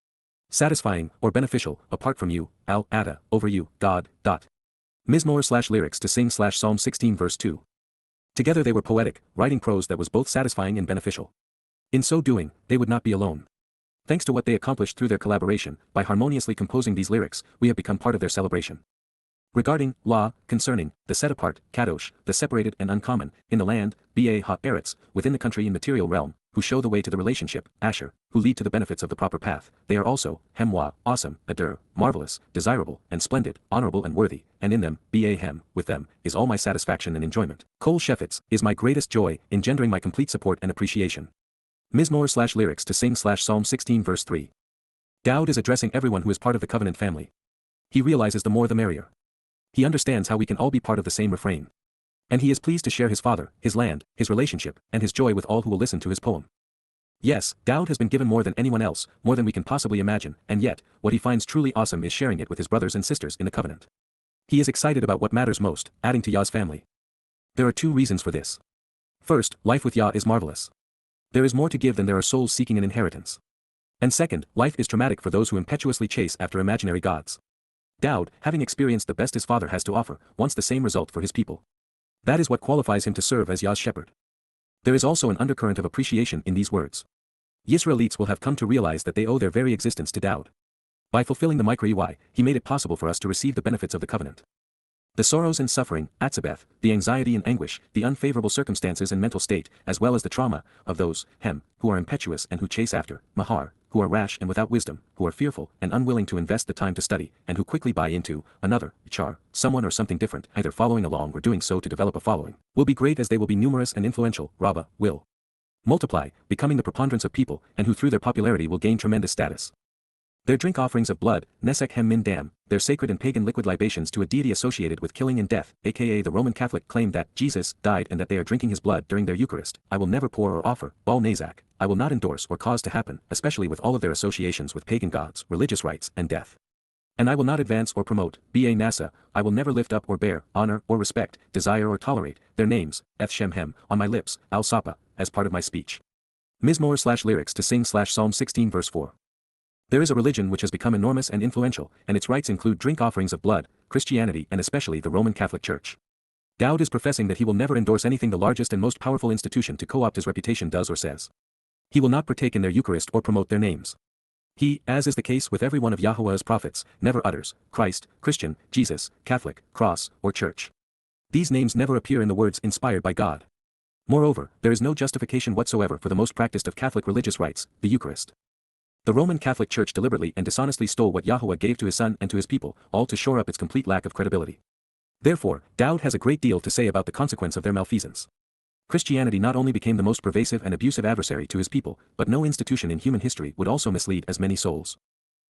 satisfying, or beneficial, apart from you, Al, Ada, over you, God, Mizmor/lyrics to sing/Psalm 16 verse 2. Together they were poetic, writing prose that was both satisfying and beneficial. In so doing, they would not be alone. Thanks to what they accomplished through their collaboration, by harmoniously composing these lyrics, we have become part of their celebration. Regarding, La, concerning, the set apart, Kadosh, the separated and uncommon, in the land, Ba ha Eretz, within the country in material realm, who show the way to the relationship, Asher, who lead to the benefits of the proper path, they are also, Hemwa, awesome, Adur, marvelous, desirable, and splendid, honorable and worthy, and in them, Ba Hem, with them, is all my satisfaction and enjoyment. Kol Shefetz, is my greatest joy, engendering my complete support and appreciation. Mizmor/lyrics to sing/Psalm 16 verse 3. Daud is addressing everyone who is part of the covenant family. He realizes the more the merrier. He understands how we can all be part of the same refrain. And he is pleased to share his father, his land, his relationship, and his joy with all who will listen to his poem. Yes, Daud has been given more than anyone else, more than we can possibly imagine, and yet, what he finds truly awesome is sharing it with his brothers and sisters in the covenant. He is excited about what matters most, adding to Yah's family. There are two reasons for this. First, life with Yah is marvelous. There is more to give than there are souls seeking an inheritance. And second, life is traumatic for those who impetuously chase after imaginary gods. Daud, having experienced the best his father has to offer, wants the same result for his people. That is what qualifies him to serve as Yah's shepherd. There is also an undercurrent of appreciation in these words. Yisraelites will have come to realize that they owe their very existence to Daud. By fulfilling the YYV, he made it possible for us to receive the benefits of the covenant. The sorrows and suffering, Atzabeth, the anxiety and anguish, the unfavorable circumstances and mental state, as well as the trauma, of those, Hem, who are impetuous and who chase after, Mahar, who are rash and without wisdom, who are fearful and unwilling to invest the time to study, and who quickly buy into, another, Char, someone or something different, either following along or doing so to develop a following, will be great as they will be numerous and influential, Rabbah, will multiply, becoming the preponderance of people, and who through their popularity will gain tremendous status. Their drink offerings of blood, Nesek Hem Min Dam, their sacred and pagan liquid libations to a deity associated with killing and death, aka the Roman Catholic claim that Jesus died and that they are drinking his blood during their Eucharist, I will never pour or offer, Baal Nazak, I will not endorse or cause to happen, especially with all of their associations with pagan gods, religious rites, and death. And I will not advance or promote, Ba Nasa, I will never lift up or bear, honor or respect, desire or tolerate, their names, Eth Shem Hem, on my lips, Al Sapa, as part of my speech. Mizmor/lyrics to sing/Psalm 16 verse 4. There is a religion which has become enormous and influential, and its rites include drink offerings of blood, Christianity and especially the Roman Catholic Church. Daud is professing that he will never endorse anything the largest and most powerful institution to co-opt his reputation does or says. He will not partake in their Eucharist or promote their names. He, as is the case with every one of Yahowah's prophets, never utters, Christ, Christian, Jesus, Catholic, Cross, or Church. These names never appear in the words inspired by God. Moreover, there is no justification whatsoever for the most practiced of Catholic religious rites, the Eucharist. The Roman Catholic Church deliberately and dishonestly stole what Yahowah gave to his son and to his people, all to shore up its complete lack of credibility. Therefore, Daud has a great deal to say about the consequence of their malfeasance. Christianity not only became the most pervasive and abusive adversary to his people, but no institution in human history would also mislead as many souls.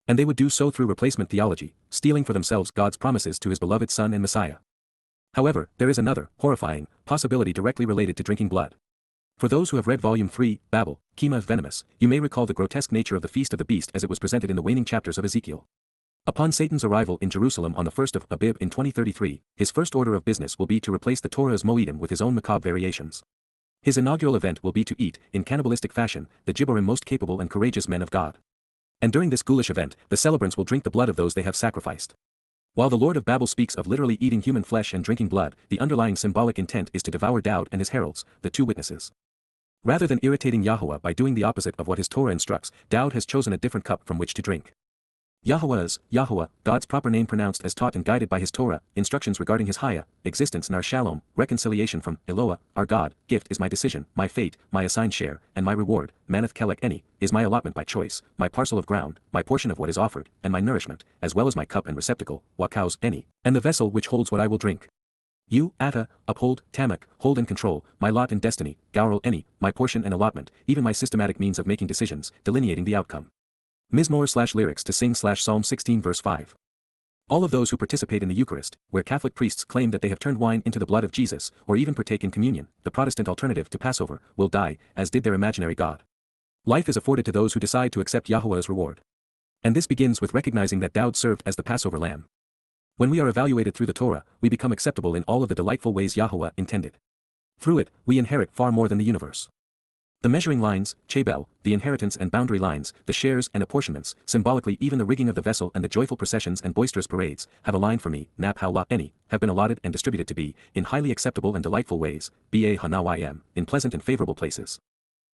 And they would do so through replacement theology, stealing for themselves God's promises to his beloved Son and Messiah. However, there is another, horrifying, possibility directly related to drinking blood. For those who have read Volume 3, Babel, Chema Venomous, you may recall the grotesque nature of the Feast of the Beast as it was presented in the waning chapters of Ezekiel. Upon Satan's arrival in Jerusalem on the 1st of Abib in 2033, his first order of business will be to replace the Torah's Moedim with his own macabre variations. His inaugural event will be to eat, in cannibalistic fashion, the Gibborim most capable and courageous men of God. And during this ghoulish event, the celebrants will drink the blood of those they have sacrificed. While the Lord of Babel speaks of literally eating human flesh and drinking blood, the underlying symbolic intent is to devour Dowd and his heralds, the two witnesses. Rather than irritating Yahuwah by doing the opposite of what his Torah instructs, Dowd has chosen a different cup from which to drink. YAHOWAH, God's proper name pronounced as taught and guided by his Torah, instructions regarding his Haya, existence and our Shalom, reconciliation from Eloah, our God, gift is my decision, my fate, my assigned share, and my reward, Maneth Kelek Eni, is my allotment by choice, my parcel of ground, my portion of what is offered, and my nourishment, as well as my cup and receptacle, Wakaus Eni, and the vessel which holds what I will drink. You, Atta, uphold, Tamak, hold and control, my lot and destiny, Gaurel Eni, my portion and allotment, even my systematic means of making decisions, delineating the outcome. Mizmor/lyrics to sing Psalm 16 verse 5. All of those who participate in the Eucharist, where Catholic priests claim that they have turned wine into the blood of Jesus, or even partake in communion, the Protestant alternative to Passover, will die, as did their imaginary God. Life is afforded to those who decide to accept Yahuwah's reward. And this begins with recognizing that Dowd served as the Passover lamb. When we are evaluated through the Torah, we become acceptable in all of the delightful ways Yahuwah intended. Through it, we inherit far more than the universe. The measuring lines, Babel, the inheritance and boundary lines, the shares and apportionments, symbolically even the rigging of the vessel and the joyful processions and boisterous parades, have aligned for me, Nap Hawla Eni, have been allotted and distributed to be, in highly acceptable and delightful ways, Ba Hanawim, in pleasant and favorable places.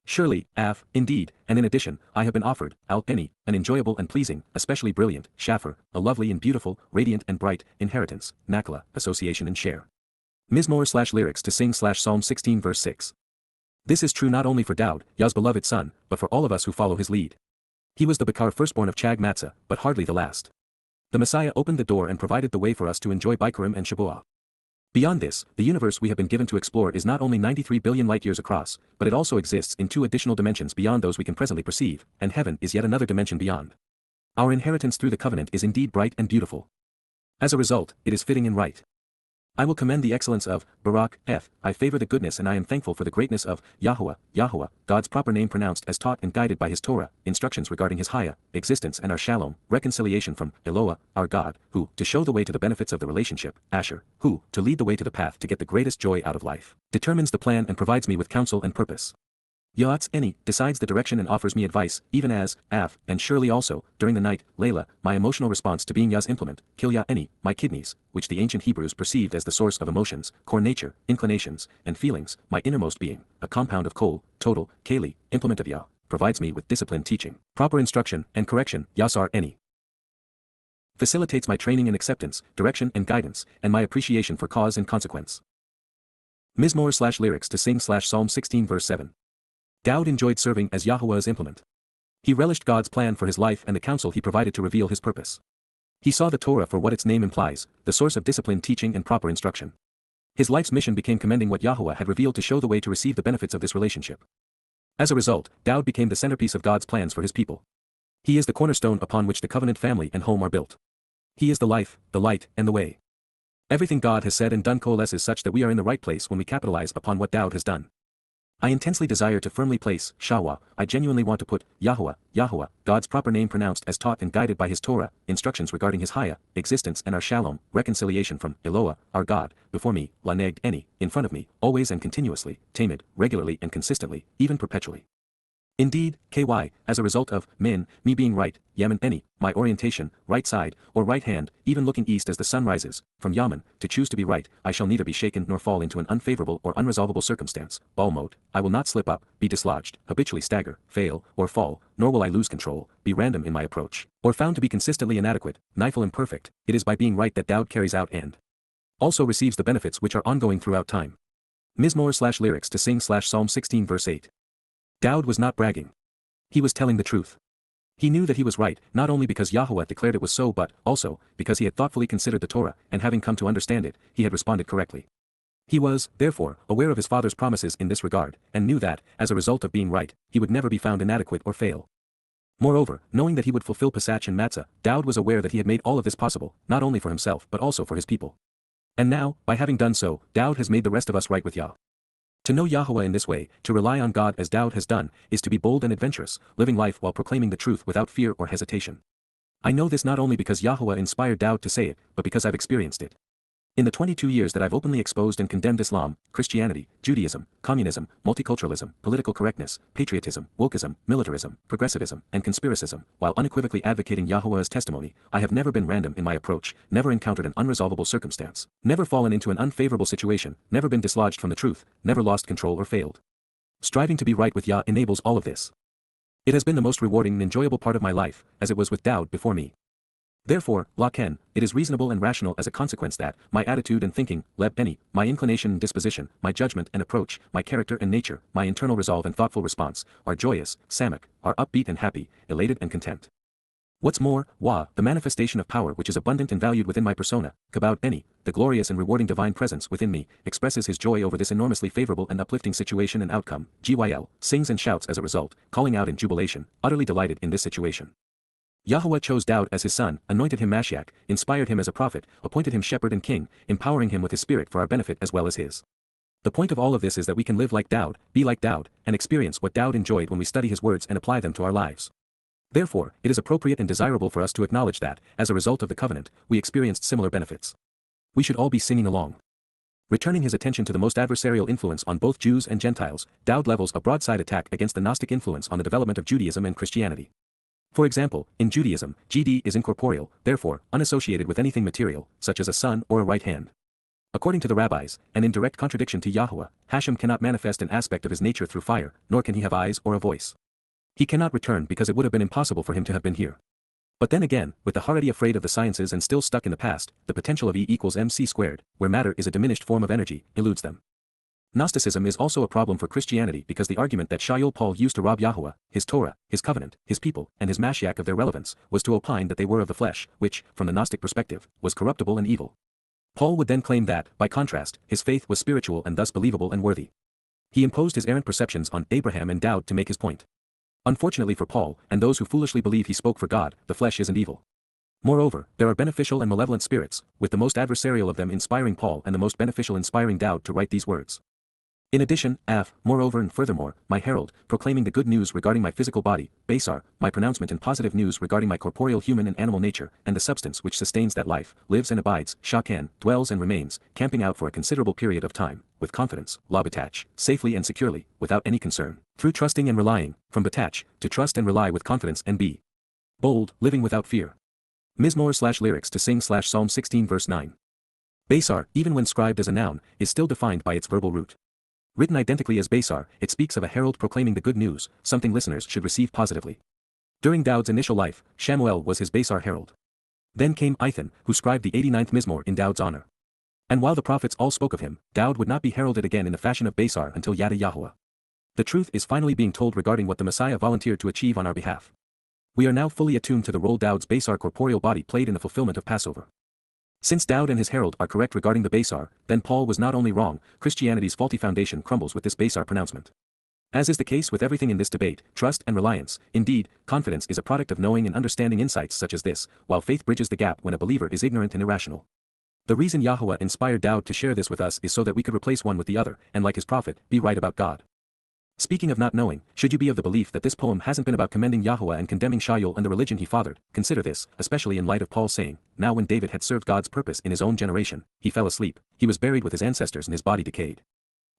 Surely, indeed, and in addition, I have been offered, Al Eni, an enjoyable and pleasing, especially brilliant, Shafar, a lovely and beautiful, radiant and bright, inheritance, Nakla, association and share. Mizmor/lyrics to sing Psalm 16 verse 6. This is true not only for Dowd, Yah's beloved son, but for all of us who follow his lead. He was the Bakar firstborn of Chag Matzah, but hardly the last. The Messiah opened the door and provided the way for us to enjoy Bikurim and Shabuah. Beyond this, the universe we have been given to explore is not only 93 billion light-years across, but it also exists in 2 additional dimensions beyond those we can presently perceive, and heaven is yet another dimension beyond. Our inheritance through the covenant is indeed bright and beautiful. As a result, it is fitting and right. I will commend the excellence of Barak, I favor the goodness and I am thankful for the greatness of YAHOWAH, God's proper name pronounced as taught and guided by his Torah, instructions regarding his Haya, existence and our Shalom, reconciliation from Eloah, our God, who, to show the way to the benefits of the relationship, Asher, who, to lead the way to the path to get the greatest joy out of life, determines the plan and provides me with counsel and purpose. Ya'atz Eni, decides the direction and offers me advice, even as, and surely also, during the night, Layla, my emotional response to being Yah's implement, Kilya Eni, my kidneys, which the ancient Hebrews perceived as the source of emotions, core nature, inclinations, and feelings, my innermost being, a compound of kol, total, keli, implement of Yah, provides me with disciplined teaching, proper instruction, and correction, Yasar Eni. Facilitates my training and acceptance, direction and guidance, and my appreciation for cause and consequence. Mizmor/lyrics to sing Psalm 16 verse 7. Dowd enjoyed serving as Yahuwah's implement. He relished God's plan for his life and the counsel he provided to reveal his purpose. He saw the Torah for what its name implies, the source of disciplined teaching and proper instruction. His life's mission became commending what Yahuwah had revealed to show the way to receive the benefits of this relationship. As a result, Dowd became the centerpiece of God's plans for his people. He is the cornerstone upon which the covenant family and home are built. He is the life, the light, and the way. Everything God has said and done coalesces such that we are in the right place when we capitalize upon what Dowd has done. I intensely desire to firmly place, Shawah, I genuinely want to put, YAHOWAH, God's proper name pronounced as taught and guided by his Torah, instructions regarding his Haya, existence and our Shalom, reconciliation from Eloah, our God, before me, Lanegd Eni, in front of me, always and continuously, tamid, regularly and consistently, even perpetually. Indeed, as a result of, me being right, Yaman Eni, my orientation, right side, or right hand, even looking east as the sun rises, from Yaman, to choose to be right, I shall neither be shaken nor fall into an unfavorable or unresolvable circumstance, Balmot, I will not slip up, be dislodged, habitually stagger, fail, or fall, nor will I lose control, be random in my approach, or found to be consistently inadequate, nifle imperfect, it is by being right that Dowd carries out and also receives the benefits which are ongoing throughout time. Mizmor/lyrics to sing Psalm 16 verse 8. Dowd was not bragging. He was telling the truth. He knew that he was right, not only because Yahuwah declared it was so but, also, because he had thoughtfully considered the Torah, and having come to understand it, he had responded correctly. He was, therefore, aware of his father's promises in this regard, and knew that, as a result of being right, he would never be found inadequate or fail. Moreover, knowing that he would fulfill Pesach and Matzah, Dowd was aware that he had made all of this possible, not only for himself but also for his people. And now, by having done so, Dowd has made the rest of us right with Yah. To know Yahuwah in this way, to rely on God as Dowd has done, is to be bold and adventurous, living life while proclaiming the truth without fear or hesitation. I know this not only because Yahuwah inspired Dowd to say it, but because I've experienced it. In the 22 years that I've openly exposed and condemned Islam, Christianity, Judaism, communism, multiculturalism, political correctness, patriotism, wokeism, militarism, progressivism, and conspiracism, while unequivocally advocating Yahowah's testimony, I have never been random in my approach, never encountered an unresolvable circumstance, never fallen into an unfavorable situation, never been dislodged from the truth, never lost control or failed. Striving to be right with Yah enables all of this. It has been the most rewarding and enjoyable part of my life, as it was with Dowd before me. Therefore, Laken, it is reasonable and rational as a consequence that, my attitude and thinking, Leb Beni, my inclination and disposition, my judgment and approach, my character and nature, my internal resolve and thoughtful response, are joyous, Samak, are upbeat and happy, elated and content. What's more, Wah, the manifestation of power which is abundant and valued within my persona, Kabod Beni, the glorious and rewarding divine presence within me, expresses his joy over this enormously favorable and uplifting situation and outcome, GYL, sings and shouts as a result, calling out in jubilation, utterly delighted in this situation. Yahowah chose Dowd as his son, anointed him Mashyach, inspired him as a prophet, appointed him shepherd and king, empowering him with his spirit for our benefit as well as his. The point of all of this is that we can live like Dowd, be like Dowd, and experience what Dowd enjoyed when we study his words and apply them to our lives. Therefore, it is appropriate and desirable for us to acknowledge that, as a result of the covenant, we experienced similar benefits. We should all be singing along. Returning his attention to the most adversarial influence on both Jews and Gentiles, Dowd levels a broadside attack against the Gnostic influence on the development of Judaism and Christianity. For example, in Judaism, GD is incorporeal, therefore, unassociated with anything material, such as a sun or a right hand. According to the rabbis, and in direct contradiction to Yahowah, Hashem cannot manifest an aspect of his nature through fire, nor can he have eyes or a voice. He cannot return because it would have been impossible for him to have been here. But then again, with the Haredi afraid of the sciences and still stuck in the past, the potential of E equals mc squared, where matter is a diminished form of energy, eludes them. Gnosticism is also a problem for Christianity because the argument that Shaul Paul used to rob Yahowah, his Torah, his covenant, his people, and his Mashyach of their relevance, was to opine that they were of the flesh, which, from the Gnostic perspective, was corruptible and evil. Paul would then claim that, by contrast, his faith was spiritual and thus believable and worthy. He imposed his errant perceptions on Abraham and Dowd to make his point. Unfortunately for Paul, and those who foolishly believe he spoke for God, the flesh isn't evil. Moreover, there are beneficial and malevolent spirits, with the most adversarial of them inspiring Paul and the most beneficial inspiring Dowd to write these words. In addition, moreover and furthermore, my herald, proclaiming the good news regarding my physical body, Basar, my pronouncement and positive news regarding my corporeal human and animal nature, and the substance which sustains that life, lives and abides, Shakan, dwells and remains, camping out for a considerable period of time, with confidence, Labatach, safely and securely, without any concern, through trusting and relying, from Batach, to trust and rely with confidence and be bold, living without fear. Mizmor/lyrics to sing Psalm 16 verse 9. Basar, even when scribed as a noun, is still defined by its verbal root. Written identically as Basar, it speaks of a herald proclaiming the good news, something listeners should receive positively. During Dowd's initial life, Shamuel was his Basar herald. Then came Ethan, who scribed the 89th Mizmor in Dowd's honor. And while the prophets all spoke of him, Dowd would not be heralded again in the fashion of Basar until Yada Yahowah. The truth is finally being told regarding what the Messiah volunteered to achieve on our behalf. We are now fully attuned to the role Dowd's Basar corporeal body played in the fulfillment of Passover. Since Dowd and his herald are correct regarding the Basar, then Paul was not only wrong, Christianity's faulty foundation crumbles with this Basar pronouncement. As is the case with everything in this debate, trust and reliance, indeed, confidence is a product of knowing and understanding insights such as this, while faith bridges the gap when a believer is ignorant and irrational. The reason Yahowah inspired Dowd to share this with us is so that we could replace one with the other, and like his prophet, be right about God. Speaking of not knowing, should you be of the belief that this poem hasn't been about commending Yahowah and condemning Shaul and the religion he fathered, consider this, especially in light of Paul saying, now when David had served God's purpose in his own generation, he fell asleep, he was buried with his ancestors and his body decayed.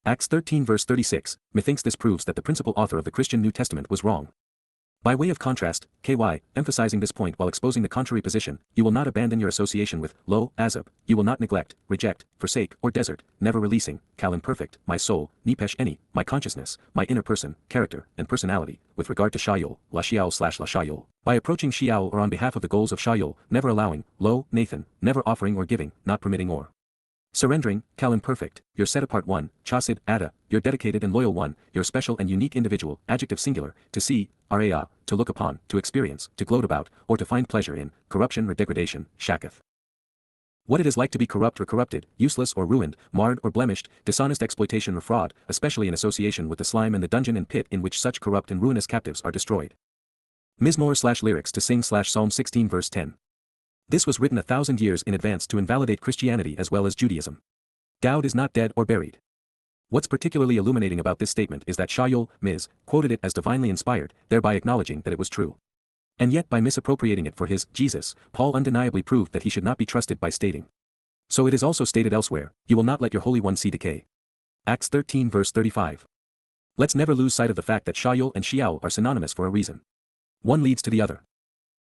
Acts 13 verse 36, methinks this proves that the principal author of the Christian New Testament was wrong. By way of contrast, KY, emphasizing this point while exposing the contrary position, you will not abandon your association with, lo, Azab, you will not neglect, reject, forsake, or desert, never releasing, Kal imperfect, my soul, Nipesh any, my consciousness, my inner person, character, and personality, with regard to Shaul, La Shaul, by approaching Shaul or on behalf of the goals of Shaul, never allowing, lo, Nathan, never offering or giving, not permitting or surrendering, Kal imperfect, your set-apart one, Chasid, Ada, your dedicated and loyal one, your special and unique individual, adjective singular, to see, Raa, to look upon, to experience, to gloat about, or to find pleasure in, corruption or degradation, Shakath. What it is like to be corrupt or corrupted, useless or ruined, marred or blemished, dishonest exploitation or fraud, especially in association with the slime and the dungeon and pit in which such corrupt and ruinous captives are destroyed. Mizmor/lyrics to sing Psalm 16 verse 10. This was written 1,000 years in advance to invalidate Christianity as well as Judaism. Dowd is not dead or buried. What's particularly illuminating about this statement is that Shaul, Miz, quoted it as divinely inspired, thereby acknowledging that it was true. And yet by misappropriating it for his Jesus, Paul undeniably proved that he should not be trusted by stating, So it is also stated elsewhere, you will not let your Holy One see decay. Acts 13 verse 35. Let's never lose sight of the fact that Shayol and Shiao are synonymous for a reason. One leads to the other.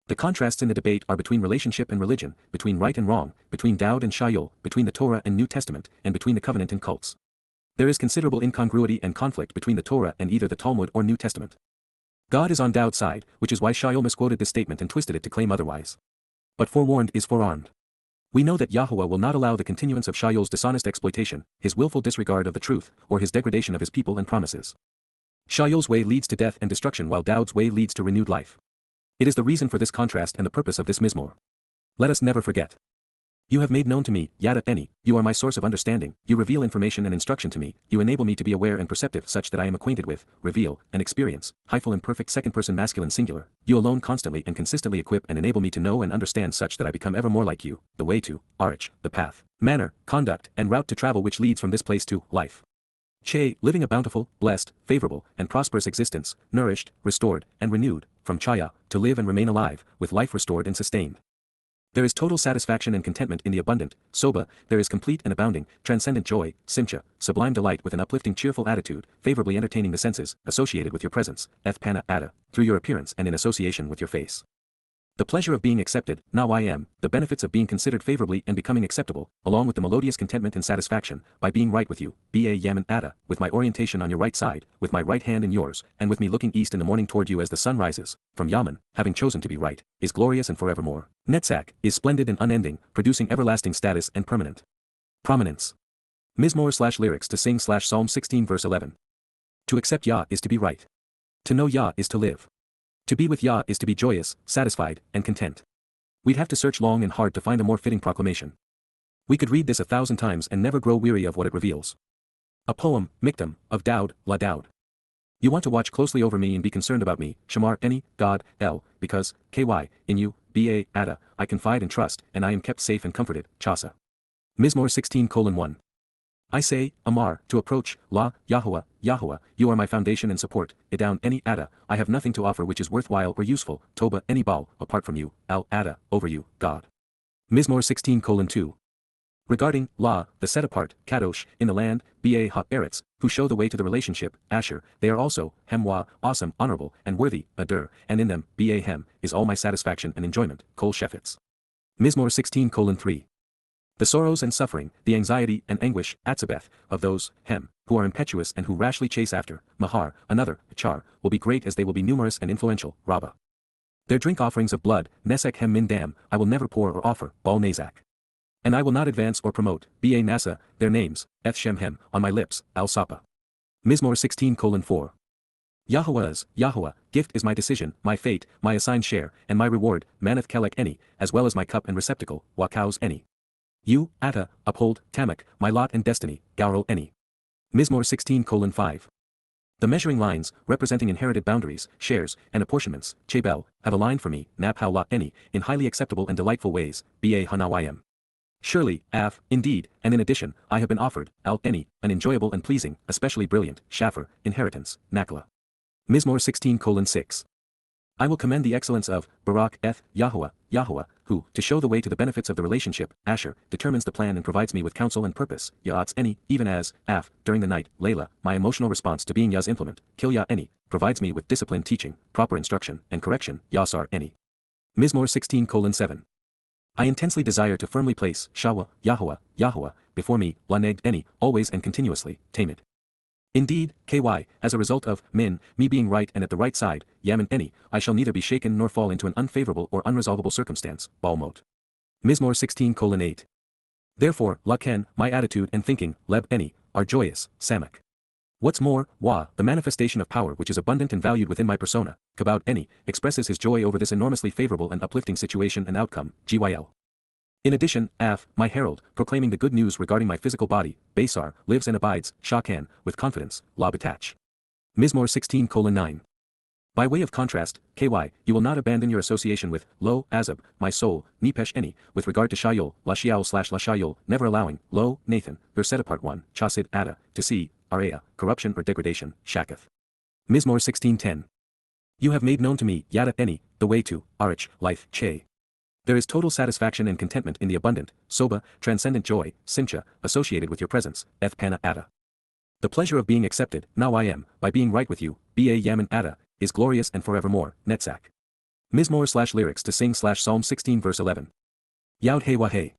The contrasts in the debate are between relationship and religion, between right and wrong, between Dowd and Shayol, between the Torah and New Testament, and between the covenant and cults. There is considerable incongruity and conflict between the Torah and either the Talmud or New Testament. God is on Dowd's side, which is why Shayol misquoted this statement and twisted it to claim otherwise. But forewarned is forearmed. We know that Yahowah will not allow the continuance of Shayol's dishonest exploitation, his willful disregard of the truth, or his degradation of his people and promises. Shayol's way leads to death and destruction while Dowd's way leads to renewed life. It is the reason for this contrast and the purpose of this mizmor. Let us never forget. You have made known to me, Yada Yahowah, you are my source of understanding, you reveal information and instruction to me, you enable me to be aware and perceptive such that I am acquainted with, reveal, and experience, hyphal and perfect second-person masculine singular, you alone constantly and consistently equip and enable me to know and understand such that I become ever more like you, the way to, arch, the path, manner, conduct, and route to travel which leads from this place to, life. Che, living a bountiful, blessed, favorable, and prosperous existence, nourished, restored, and renewed, from Chaya, to live and remain alive, with life restored and sustained. There is total satisfaction and contentment in the abundant, Soba, there is complete and abounding, transcendent joy, Simcha, sublime delight with an uplifting cheerful attitude, favorably entertaining the senses, associated with your presence, Ethpana Ada, through your appearance and in association with your face. The pleasure of being accepted, Nawym, the benefits of being considered favorably and becoming acceptable, along with the melodious contentment and satisfaction, by being right with you, Ba Yaman Ada, with my orientation on your right side, with my right hand in yours, and with me looking east in the morning toward you as the sun rises, from Yaman, having chosen to be right, is glorious and forevermore. Netzach, is splendid and unending, producing everlasting status and permanent prominence. Mizmor/lyrics to sing Psalm 16 verse 11. To accept Yah is to be right. To know Yah is to live. To be with Yah is to be joyous, satisfied, and content. We'd have to search long and hard to find a more fitting proclamation. We could read this 1,000 times and never grow weary of what it reveals. A poem, Miktam, of Dowd, La Dowd. You want to watch closely over me and be concerned about me, Shamar Eni, God, El, because, KY, in you, Ba Ada, I confide and trust, and I am kept safe and comforted, Chasa. Mizmor 16:1. I say, Amar, to approach, La, Yahowah, Yahowah, you are my foundation and support, Idown Eni Ada, I have nothing to offer which is worthwhile or useful, Toba Eni Baal, apart from you, Al Ada, over you, God. Mizmor 16:2. Regarding, La, the set apart, Kadosh, in the land, Ba Ha-Eretz, who show the way to the relationship, Asher, they are also, Hemwa, awesome, honorable, and worthy, Adur, and in them, Ba Hem, is all my satisfaction and enjoyment, Kol Shefetz. Mizmor 16:3. The sorrows and suffering, the anxiety and anguish, Atzabeth, of those, Hem, who are impetuous and who rashly chase after, Mahar, another, Char, will be great as they will be numerous and influential, Rabbah. Their drink offerings of blood, Nesek Hem Min Dam, I will never pour or offer, Bal Nazak. And I will not advance or promote, Ba Nasa, their names, Eth Shem Hem, on my lips, Al Sapa. Mizmor 16:4. Yahowah's, Yahowah, gift is my decision, my fate, my assigned share, and my reward, Maneth Kelek Eni, as well as my cup and receptacle, Wakaus Eni. You, Atta, uphold, Tamak, my lot and destiny, Gaurel Eni. Mizmor 16:5. The measuring lines, representing inherited boundaries, shares, and apportionments, Chabel, have aligned for me, Naphau La Eni, in highly acceptable and delightful ways, Ba Hanawym. Surely, Av, indeed, and in addition, I have been offered, Al Eni, an enjoyable and pleasing, especially brilliant, Shaffer, inheritance, Nakla. Mizmor 16:6. I will commend the excellence of, Barak Eth, Yahowah, Yahowah, who, to show the way to the benefits of the relationship, Asher, determines the plan and provides me with counsel and purpose, Ya'atz Eni, even as, Af, during the night, Layla, my emotional response to being Yah's implement, Kilya Eni, provides me with disciplined teaching, proper instruction, and correction, Yasar Eni. Mizmor 16:7. I intensely desire to firmly place, Shawa, Yahowah, Yahowah, before me, Lanegd Eni, always and continuously, Tamid. Indeed, KY, as a result of, me being right and at the right side, Yaman Eni, I shall neither be shaken nor fall into an unfavorable or unresolvable circumstance, Balmot. Mizmor 16:8. Therefore, Laken, my attitude and thinking, Leb Eni, are joyous, Samak. What's more, Wa, the manifestation of power which is abundant and valued within my persona, Kabod Eni, expresses his joy over this enormously favorable and uplifting situation and outcome, GYL. In addition, Af, my herald, proclaiming the good news regarding my physical body, Basar, lives and abides, Shakan, with confidence, La Batach. Mizmor 16:9. By way of contrast, KY, you will not abandon your association with, Lo, Azab, my soul, Nipesh Eni, with regard to Shayol, La Shayol, never allowing, Lo, Nathan, your set apart one, Chasid Ada, to see, Araya, corruption or degradation, Shakath. Mizmor 16:10. You have made known to me, Yada Eni, the way to, Arich, life, Che. There is total satisfaction and contentment in the abundant, soba, transcendent joy, simcha, associated with your presence, eth pana atta. The pleasure of being accepted, now I am, by being right with you, ba yamin atta, is glorious and forevermore, Netzach. Mizmor/lyrics to sing/Psalm 16 verse 11. Yod Hey Wah Hey.